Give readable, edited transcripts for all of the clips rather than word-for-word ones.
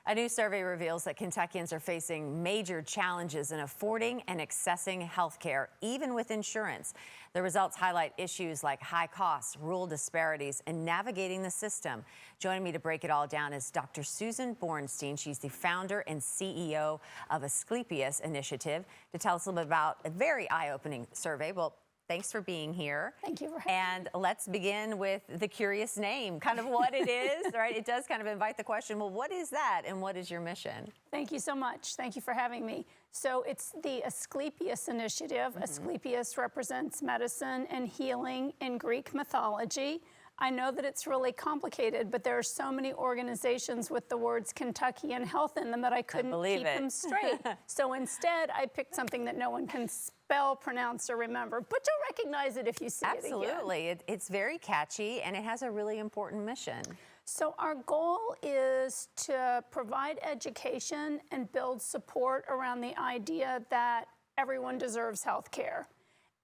A new survey reveals that Kentuckians are facing major challenges in affording and accessing health care, even with insurance. The results highlight issues like high costs, rural disparities, and navigating the system. Joining me to break it all down is Dr. Susan Bornstein. She's the founder and CEO of Asclepius Initiative, to tell us a little bit about a very eye-opening survey. Well, thanks for being here. Thank you for having me. And let's begin with the curious name, kind of what it is, right? It does kind of invite the question, well, what is that and what is your mission? Thank you so much. Thank you for having me. So it's the Asclepius Initiative. Asclepius represents medicine and healing in Greek mythology. I know that it's really complicated, but there are so many organizations with the words Kentucky and health in them that I couldn't keep them straight. So instead, I picked something that no one can spell, pronounce, or remember, but you'll recognize it if you see it again. Absolutely. It's very catchy, and it has a really important mission. So our goal is to provide education and build support around the idea that everyone deserves health care.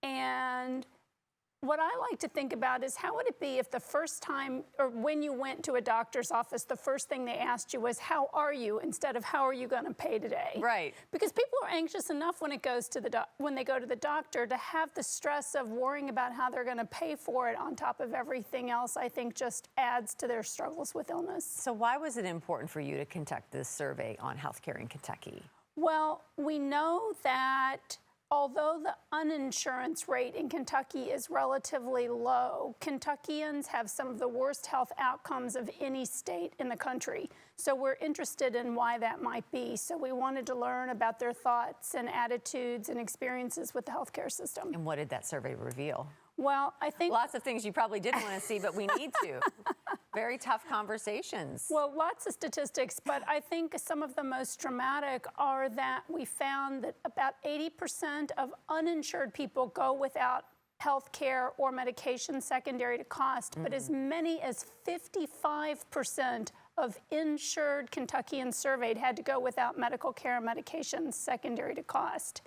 And what I like to think about is, how would it be if the first time, or when you went to a doctor's office, the first thing they asked you was, how are you, instead of how are you going to pay today? Right. Because people are anxious enough when it goes to when they go to the doctor, to have the stress of worrying about how they're going to pay for it on top of everything else. I think just adds to their struggles with illness. So why was it important for you to conduct this survey on healthcare in Kentucky? Well, we know that although the uninsurance rate in Kentucky is relatively low, Kentuckians have some of the worst health outcomes of any state in the country. So we're interested in why that might be. So we wanted to learn about their thoughts and attitudes and experiences with the healthcare system. And what did that survey reveal? Well, I think lots of things you probably didn't want to see, but we need to. Very tough conversations. Well, lots of statistics, but I think some of the most dramatic are that we found that about 80% of uninsured people go without health care or medication secondary to cost, but as many as 55% of insured Kentuckians surveyed had to go without medical care and medication secondary to cost.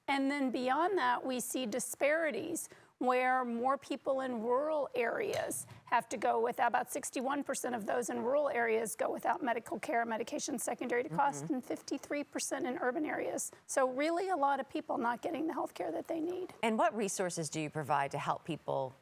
And then beyond that, we see disparities where more people in rural areas have to go without, about 61% of those in rural areas go without medical care and medication secondary to cost, and 53% in urban areas. So really a lot of people not getting the health care that they need. And what resources do you provide to help people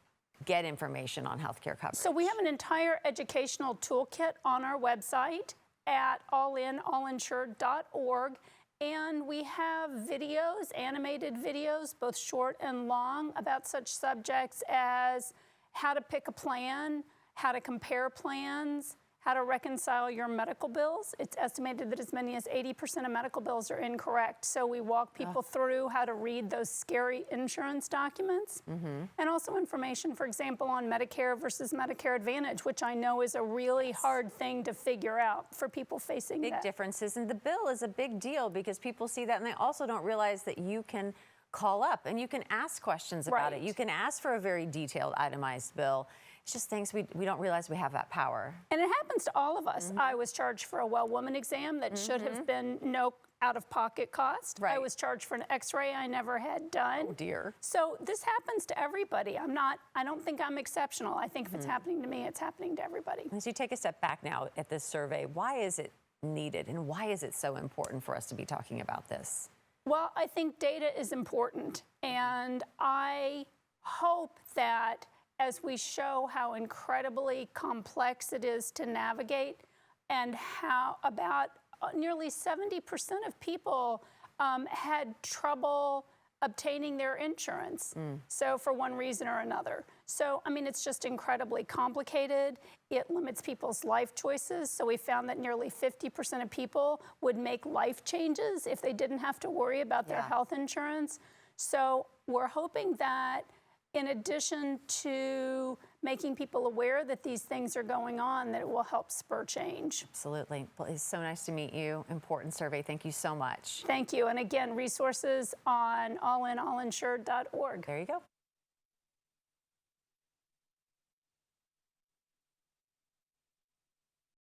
get information on healthcare coverage? So we have an entire educational toolkit on our website at allinallinsured.org. And we have videos, animated videos, both short and long, about such subjects as how to pick a plan, how to compare plans, how to reconcile your medical bills. It's estimated that as many as 80% of medical bills are incorrect. So we walk people through how to read those scary insurance documents. And also information, for example, on Medicare versus Medicare Advantage, which I know is a really hard thing to figure out for people facing big differences. And the bill is a big deal because people see that, and they also don't realize that you can call up and you can ask questions about it. You can ask for a very detailed, itemized bill. It's just things we don't realize we have that power. And it happens to all of us. I was charged for a well-woman exam that should have been no out-of-pocket cost. I was charged for an x-ray I never had done. Oh dear. So this happens to everybody. I don't think I'm exceptional. I think if it's happening to me, it's happening to everybody. As you take a step back now at this survey, why is it needed and why is it so important for us to be talking about this? Well, I think data is important, and I hope that as we show how incredibly complex it is to navigate, and how about nearly 70% of people had trouble obtaining their insurance, so for one reason or another. So, I mean, it's just incredibly complicated. It limits people's life choices. So we found that nearly 50% of people would make life changes if they didn't have to worry about their health insurance. So we're hoping that in addition to making people aware that these things are going on, that it will help spur change. Absolutely. Well, it's so nice to meet you. Important survey. Thank you so much. Thank you. And again, resources on allinallinsured.org. There you go.